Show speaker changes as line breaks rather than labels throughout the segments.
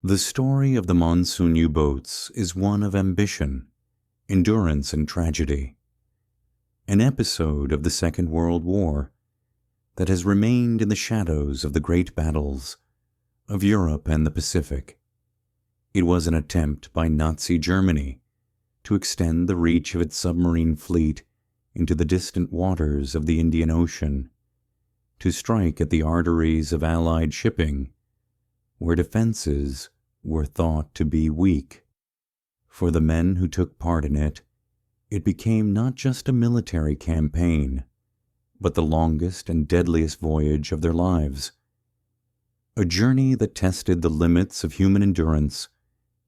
The story of the Monsun U-Boats is one of ambition, endurance, and tragedy. An episode of the Second World War that has remained in the shadows of the great battles of Europe and the Pacific. It was an attempt by Nazi Germany to extend the reach of its submarine fleet into the distant waters of the Indian Ocean, to strike at the arteries of Allied shipping, where defenses were thought to be weak. For the men who took part in it, it became not just a military campaign, but the longest and deadliest voyage of their lives. A journey that tested the limits of human endurance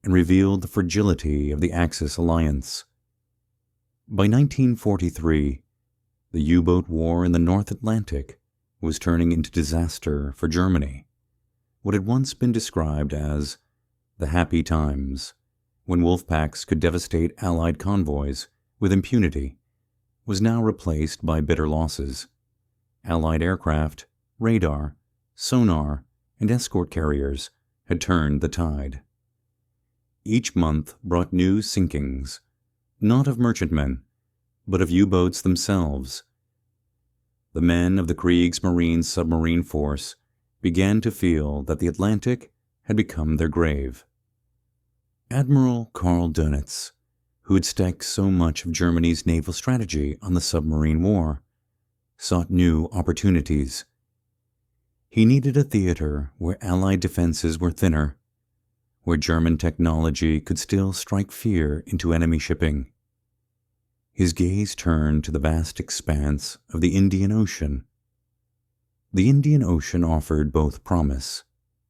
and revealed the fragility of the Axis alliance. By 1943, the U-boat war in the North Atlantic was turning into disaster for Germany. What had once been described as the happy times, when wolf packs could devastate Allied convoys with impunity, was now replaced by bitter losses. Allied aircraft, radar, sonar, and escort carriers had turned the tide. Each month brought new sinkings, not of merchantmen, but of U-boats themselves. The men of the Kriegsmarine submarine force began to feel that the Atlantic had become their grave. Admiral Karl Dönitz, who had staked so much of Germany's naval strategy on the submarine war, sought new opportunities. He needed a theater where Allied defenses were thinner, where German technology could still strike fear into enemy shipping. His gaze turned to the vast expanse of the Indian Ocean. The Indian Ocean offered both promise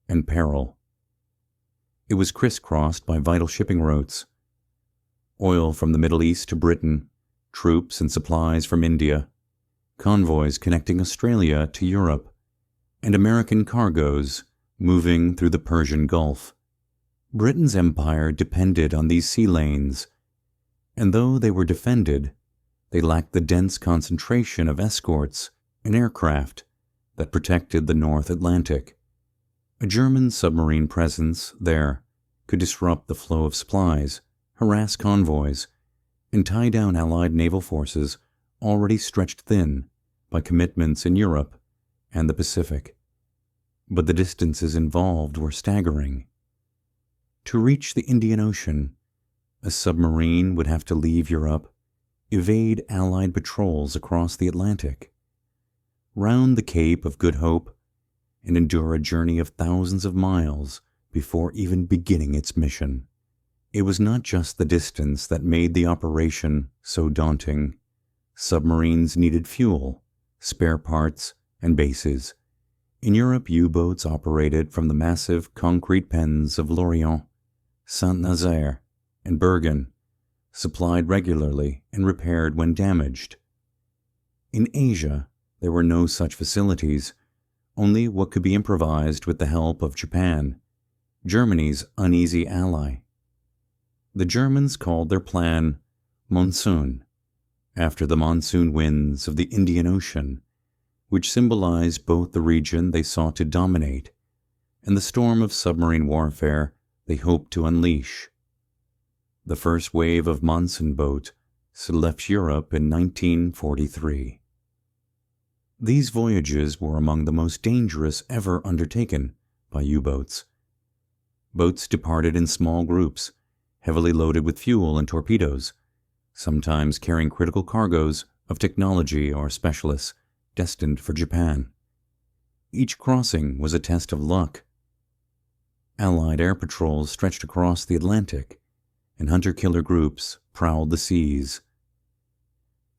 and peril. It was crisscrossed by vital shipping routes: oil from the Middle East to Britain, troops and supplies from India, convoys connecting Australia to Europe, and American cargoes moving through the Persian Gulf. Britain's empire depended on these sea lanes, and though they were defended, they lacked the dense concentration of escorts and aircraft that protected the North Atlantic. A German submarine presence there could disrupt the flow of supplies, harass convoys, and tie down Allied naval forces already stretched thin by commitments in Europe and the Pacific. But the distances involved were staggering. To reach the Indian Ocean, a submarine would have to leave Europe, evade Allied patrols across the Atlantic, round the Cape of Good Hope, and endure a journey of thousands of miles before even beginning its mission. It was not just the distance that made the operation so daunting. Submarines needed fuel, spare parts, and bases. In Europe, U-boats operated from the massive concrete pens of Lorient, Saint-Nazaire, and Bergen, supplied regularly and repaired when damaged. In Asia, there were no such facilities, only what could be improvised with the help of Japan, Germany's uneasy ally. The Germans called their plan Monsun, after the monsoon winds of the Indian Ocean, which symbolized both the region they sought to dominate and the storm of submarine warfare they hoped to unleash. The first wave of Monsun boats left Europe in 1943. These voyages were among the most dangerous ever undertaken by U-boats. Boats departed in small groups, heavily loaded with fuel and torpedoes, sometimes carrying critical cargoes of technology or specialists destined for Japan. Each crossing was a test of luck. Allied air patrols stretched across the Atlantic, and hunter-killer groups prowled the seas.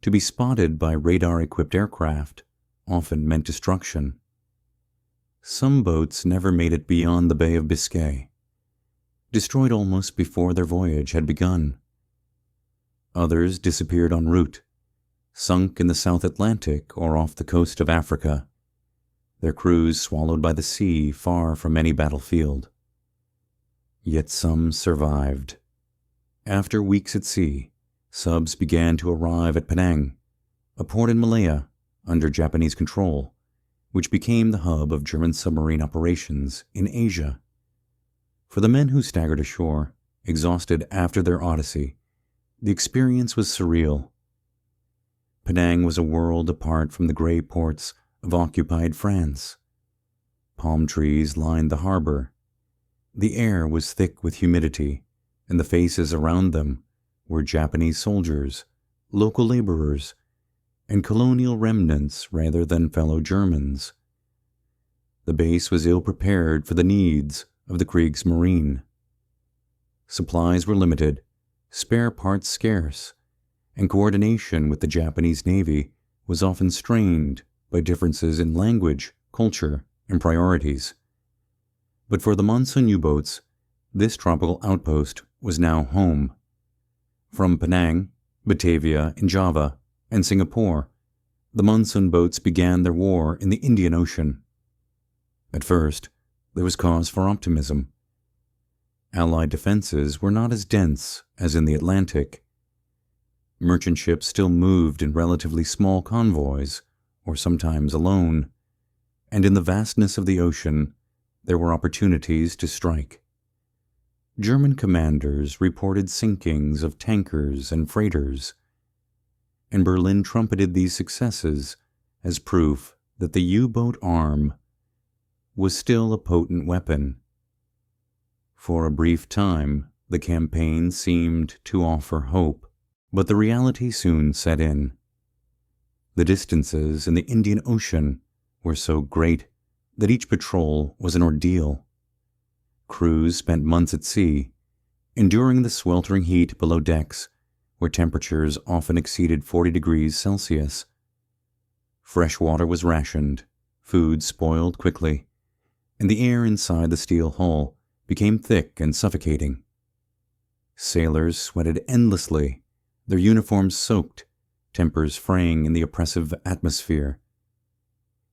To be spotted by radar-equipped aircraft often meant destruction. Some boats never made it beyond the Bay of Biscay, destroyed almost before their voyage had begun. Others disappeared en route, sunk in the South Atlantic or off the coast of Africa, their crews swallowed by the sea far from any battlefield. Yet some survived. After weeks at sea, subs began to arrive at Penang, a port in Malaya under Japanese control, which became the hub of German submarine operations in Asia. For the men who staggered ashore, exhausted after their odyssey, the experience was surreal. Penang was a world apart from the gray ports of occupied France. Palm trees lined the harbor. The air was thick with humidity, and the faces around them were Japanese soldiers, local laborers, and colonial remnants rather than fellow Germans. The base was ill-prepared for the needs of the Kriegsmarine. Supplies were limited, spare parts scarce, and coordination with the Japanese Navy was often strained by differences in language, culture, and priorities. But for the Monsun U-Boats, this tropical outpost was now home. From Penang, Batavia in Java, and Singapore, the Monsun boats began their war in the Indian Ocean. At first, there was cause for optimism. Allied defenses were not as dense as in the Atlantic. Merchant ships still moved in relatively small convoys, or sometimes alone, and in the vastness of the ocean, there were opportunities to strike. German commanders reported sinkings of tankers and freighters, and Berlin trumpeted these successes as proof that the U-boat arm was still a potent weapon. For a brief time, the campaign seemed to offer hope, but the reality soon set in. The distances in the Indian Ocean were so great that each patrol was an ordeal. Crews spent months at sea, enduring the sweltering heat below decks, where temperatures often exceeded 40 degrees Celsius. Fresh water was rationed, food spoiled quickly, and the air inside the steel hull became thick and suffocating. Sailors sweated endlessly, their uniforms soaked, tempers fraying in the oppressive atmosphere.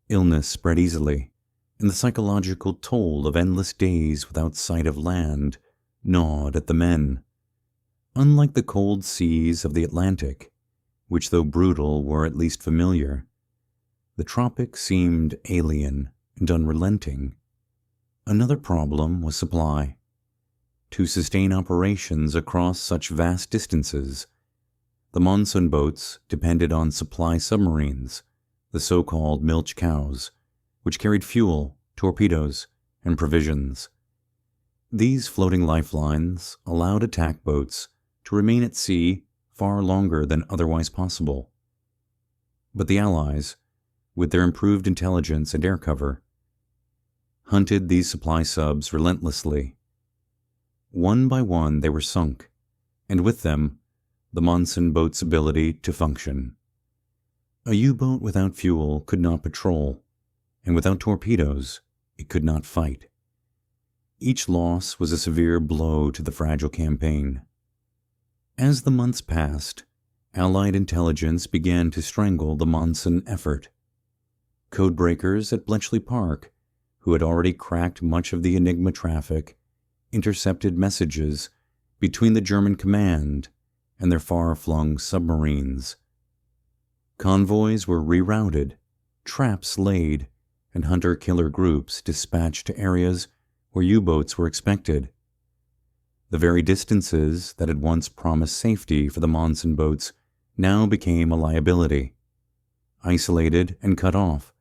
Illness spread easily, and the psychological toll of endless days without sight of land gnawed at the men. Unlike the cold seas of the Atlantic, which though brutal were at least familiar, the tropics seemed alien and unrelenting. Another problem was supply. To sustain operations across such vast distances, the Monsun boats depended on supply submarines, the so-called milch cows, which carried fuel, torpedoes, and provisions. These floating lifelines allowed attack boats to remain at sea far longer than otherwise possible. But the Allies, with their improved intelligence and air cover, hunted these supply subs relentlessly. One by one they were sunk, and with them, the Monsun boat's ability to function. A U-boat without fuel could not patrol, and without torpedoes, it could not fight. Each loss was a severe blow to the fragile campaign. As the months passed, Allied intelligence began to strangle the Monsun effort. Codebreakers at Bletchley Park, who had already cracked much of the Enigma traffic, intercepted messages between the German command and their far-flung submarines. Convoys were rerouted, traps laid, and hunter-killer groups dispatched to areas where U-boats were expected. The very distances that had once promised safety for the Monsun boats now became a liability. Isolated and cut off,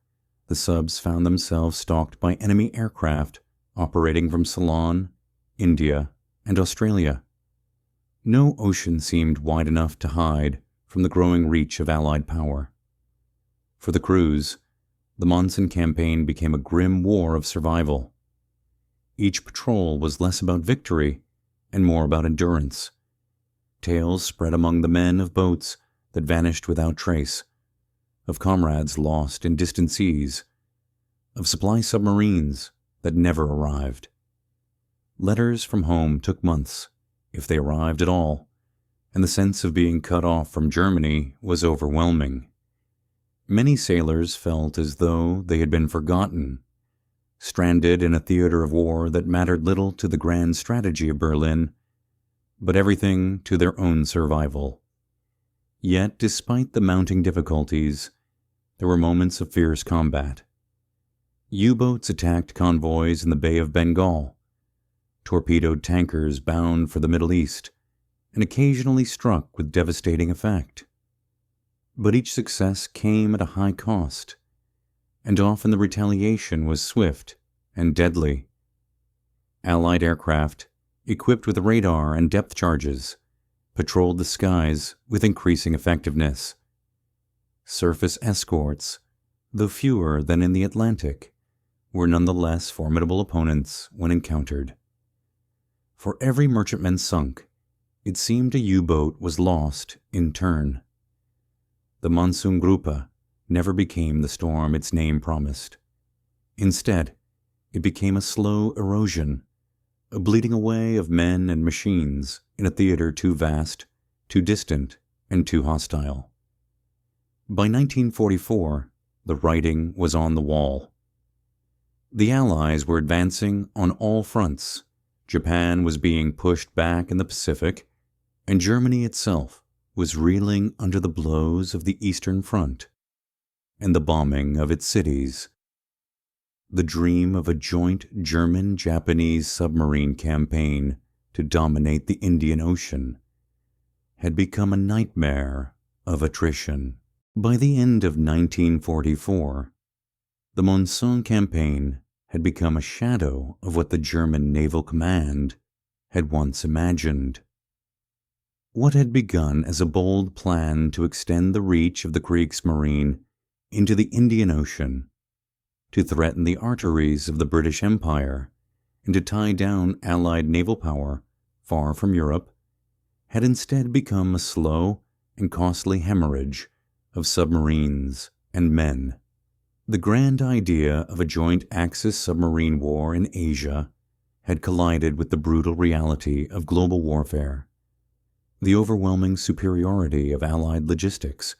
the subs found themselves stalked by enemy aircraft operating from Ceylon, India, and Australia. No ocean seemed wide enough to hide from the growing reach of Allied power. For the crews, the Monsun campaign became a grim war of survival. Each patrol was less about victory and more about endurance. Tales spread among the men of boats that vanished without trace, of comrades lost in distant seas, of supply submarines that never arrived. Letters from home took months, if they arrived at all, and the sense of being cut off from Germany was overwhelming. Many sailors felt as though they had been forgotten, stranded in a theater of war that mattered little to the grand strategy of Berlin, but everything to their own survival. Yet, despite the mounting difficulties, there were moments of fierce combat. U-boats attacked convoys in the Bay of Bengal. torpedoed tankers bound for the Middle East, and occasionally struck with devastating effect. But each success came at a high cost, and often the retaliation was swift and deadly. Allied aircraft, equipped with radar and depth charges, patrolled the skies with increasing effectiveness. Surface escorts, though fewer than in the Atlantic, were nonetheless formidable opponents when encountered. For every merchantman sunk, it seemed a U-boat was lost in turn. The Monsun Gruppe never became the storm its name promised. Instead, it became a slow erosion, a bleeding away of men and machines in a theater too vast, too distant, and too hostile. By 1944, the writing was on the wall. The Allies were advancing on all fronts. Japan was being pushed back in the Pacific, and Germany itself was reeling under the blows of the Eastern Front and the bombing of its cities. The dream of a joint German-Japanese submarine campaign to dominate the Indian Ocean had become a nightmare of attrition. By the end of 1944, the Monsun campaign had become a shadow of what the German Naval Command had once imagined. What had begun as a bold plan to extend the reach of the Kriegsmarine into the Indian Ocean, to threaten the arteries of the British Empire, and to tie down Allied naval power far from Europe, had instead become a slow and costly hemorrhage of submarines and men. The grand idea of a joint Axis submarine war in Asia had collided with the brutal reality of global warfare, the overwhelming superiority of Allied logistics,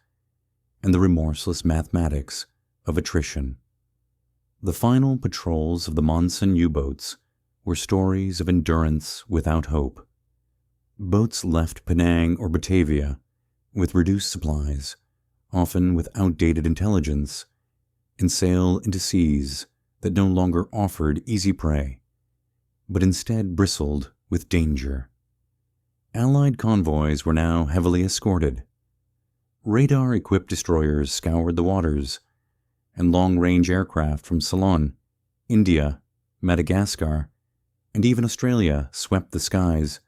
and the remorseless mathematics of attrition. The final patrols of the Monsun U-boats were stories of endurance without hope. Boats left Penang or Batavia with reduced supplies, often with outdated intelligence, and sail into seas that no longer offered easy prey, but instead bristled with danger. Allied convoys were now heavily escorted. Radar-equipped destroyers scoured the waters, and long-range aircraft from Ceylon, India, Madagascar, and even Australia swept the skies,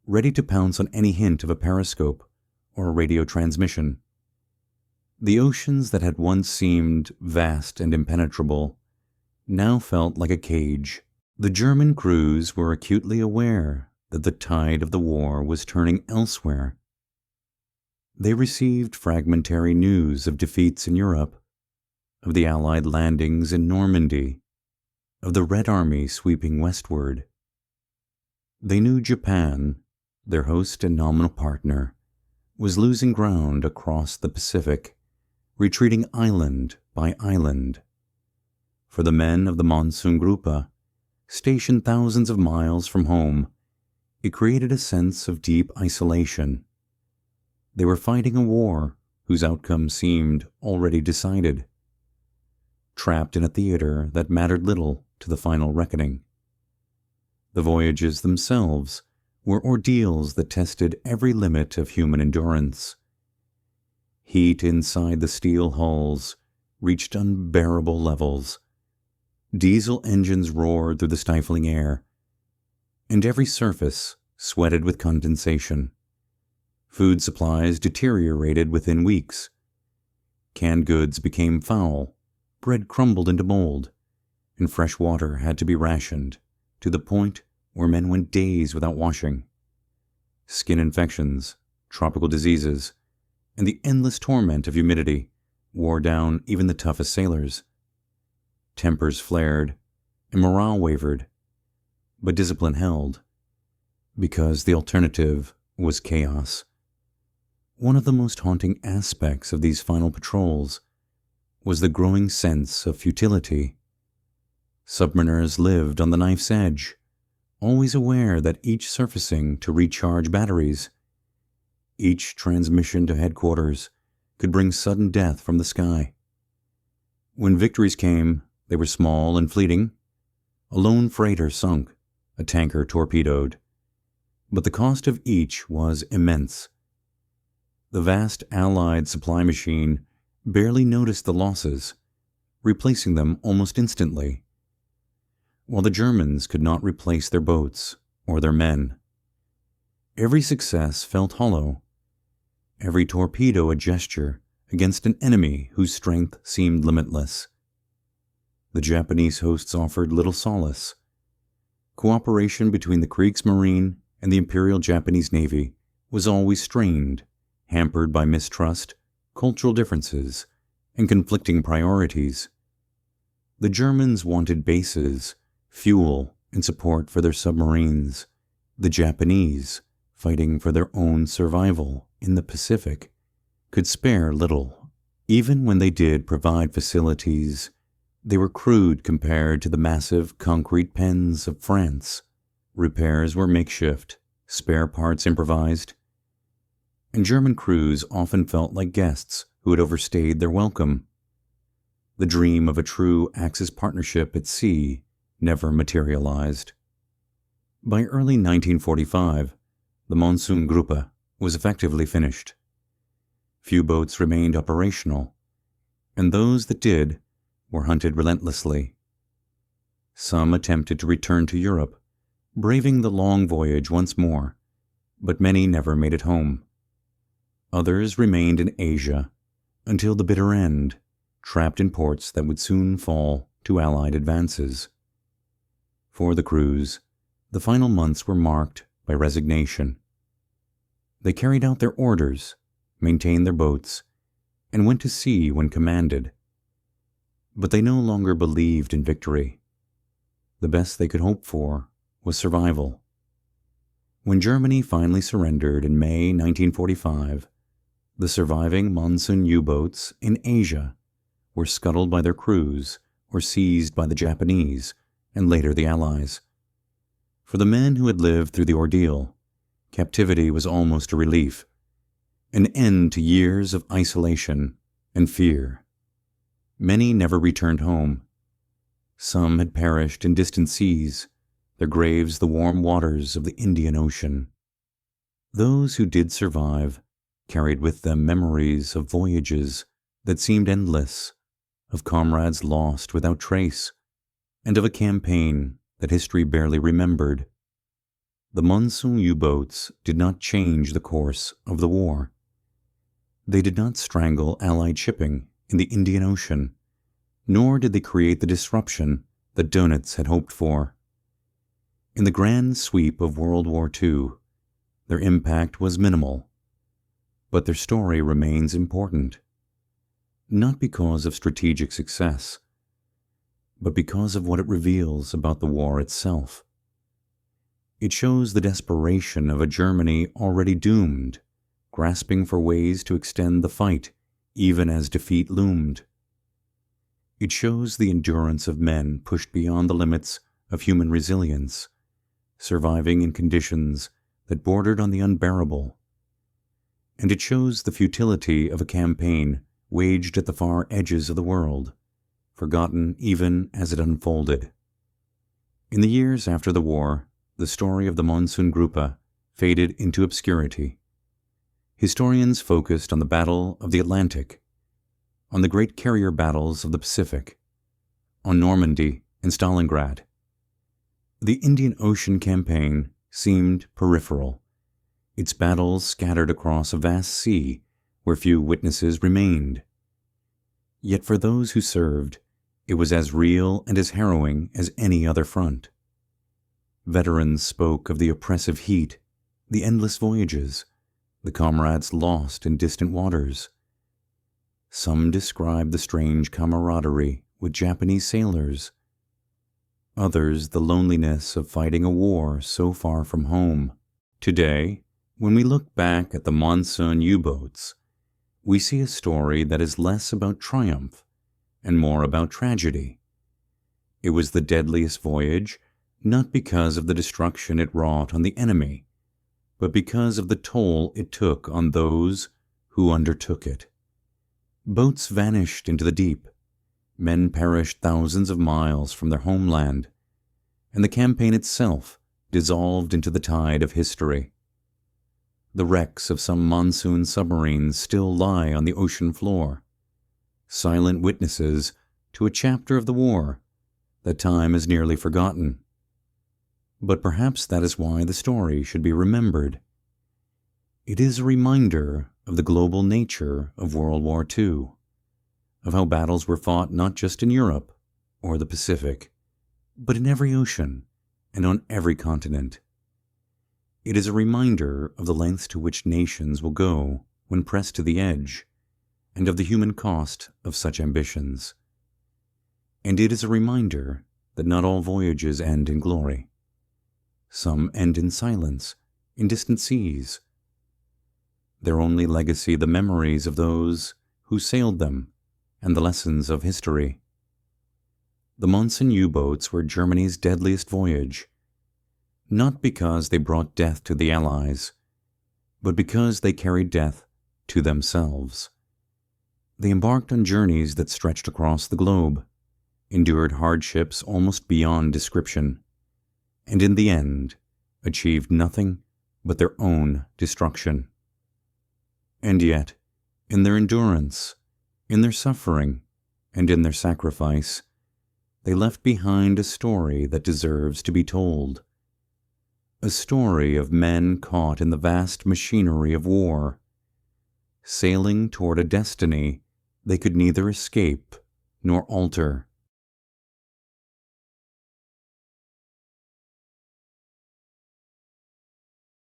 ready to pounce on any hint of a periscope or a radio transmission. The oceans that had once seemed vast and impenetrable now felt like a cage. The German crews were acutely aware that the tide of the war was turning elsewhere. They received fragmentary news of defeats in Europe, of the Allied landings in Normandy, of the Red Army sweeping westward. They knew Japan, their host and nominal partner, was losing ground across the Pacific, retreating island by island. For the men of the Monsun Gruppe, stationed thousands of miles from home, it created a sense of deep isolation. They were fighting a war whose outcome seemed already decided, trapped in a theater that mattered little to the final reckoning. The voyages themselves were ordeals that tested every limit of human endurance. Heat inside the steel hulls reached unbearable levels. Diesel engines roared through the stifling air, and every surface sweated with condensation. Food supplies deteriorated within weeks. Canned goods became foul, bread crumbled into mold, and fresh water had to be rationed to the point where men went days without washing. Skin infections, tropical diseases, and the endless torment of humidity wore down even the toughest sailors. Tempers flared, and morale wavered, but discipline held, because the alternative was chaos. One of the most haunting aspects of these final patrols was the growing sense of futility. Submariners lived on the knife's edge, always aware that each surfacing to recharge batteries, each transmission to headquarters, could bring sudden death from the sky. When victories came, they were small and fleeting. A lone freighter sunk, a tanker torpedoed, but the cost of each was immense. The vast Allied supply machine barely noticed the losses, replacing them almost instantly, while the Germans could not replace their boats or their men. Every success felt hollow, every torpedo a gesture against an enemy whose strength seemed limitless. The Japanese hosts offered little solace. Cooperation between the Kriegsmarine and the Imperial Japanese Navy was always strained, hampered by mistrust, cultural differences, and conflicting priorities. The Germans wanted bases, fuel, and support for their submarines. The Japanese, fighting for their own survival in the Pacific, could spare little. Even when they did provide facilities, they were crude compared to the massive concrete pens of France. Repairs were makeshift, spare parts improvised, and German crews often felt like guests who had overstayed their welcome. The dream of a true Axis partnership at sea never materialized. By early 1945, the Monsun Gruppe was effectively finished. Few boats remained operational, and those that did were hunted relentlessly. Some attempted to return to Europe, braving the long voyage once more, but many never made it home. Others remained in Asia until the bitter end, trapped in ports that would soon fall to Allied advances. For the crews, the final months were marked by resignation. They carried out their orders, maintained their boats, and went to sea when commanded. But they no longer believed in victory. The best they could hope for was survival. When Germany finally surrendered in May 1945, the surviving Monsun U-boats in Asia were scuttled by their crews or seized by the Japanese and later the Allies. For the men who had lived through the ordeal, captivity was almost a relief, an end to years of isolation and fear. Many never returned home. Some had perished in distant seas, their graves the warm waters of the Indian Ocean. Those who did survive carried with them memories of voyages that seemed endless, of comrades lost without trace, and of a campaign that history barely remembered. The Monsun U-boats did not change the course of the war. They did not strangle Allied shipping in the Indian Ocean, nor did they create the disruption that Dönitz had hoped for. In the grand sweep of World War II, their impact was minimal, but their story remains important, not because of strategic success, but because of what it reveals about the war itself. It shows the desperation of a Germany already doomed, grasping for ways to extend the fight even as defeat loomed. It shows the endurance of men pushed beyond the limits of human resilience, surviving in conditions that bordered on the unbearable. And it shows the futility of a campaign waged at the far edges of the world, forgotten even as it unfolded. In the years after the war, the story of the Monsun Gruppe faded into obscurity. Historians focused on the Battle of the Atlantic, on the great carrier battles of the Pacific, on Normandy and Stalingrad. The Indian Ocean campaign seemed peripheral, its battles scattered across a vast sea where few witnesses remained. Yet for those who served, it was as real and as harrowing as any other front. Veterans spoke of the oppressive heat, the endless voyages, the comrades lost in distant waters. Some described the strange camaraderie with Japanese sailors. Others the loneliness of fighting a war so far from home. Today, when we look back at the Monsun U-boats, we see a story that is less about triumph and more about tragedy. It was the deadliest voyage, not because of the destruction it wrought on the enemy, but because of the toll it took on those who undertook it. Boats vanished into the deep, men perished thousands of miles from their homeland, and the campaign itself dissolved into the tide of history. The wrecks of some monsoon submarines still lie on the ocean floor, silent witnesses to a chapter of the war that time has nearly forgotten. But perhaps that is why the story should be remembered. It is a reminder of the global nature of World War II, of how battles were fought not just in Europe or the Pacific, but in every ocean and on every continent. It is a reminder of the lengths to which nations will go when pressed to the edge, and of the human cost of such ambitions. And it is a reminder that not all voyages end in glory. Some end in silence, in distant seas. Their only legacy the memories of those who sailed them and the lessons of history. The Monsun U-Boats were Germany's deadliest voyage, not because they brought death to the Allies, but because they carried death to themselves. They embarked on journeys that stretched across the globe, endured hardships almost beyond description, and in the end achieved nothing but their own destruction. And yet, in their endurance, in their suffering, and in their sacrifice, they left behind a story that deserves to be told. A story of men caught in the vast machinery of war, sailing toward a destiny they could neither escape nor alter.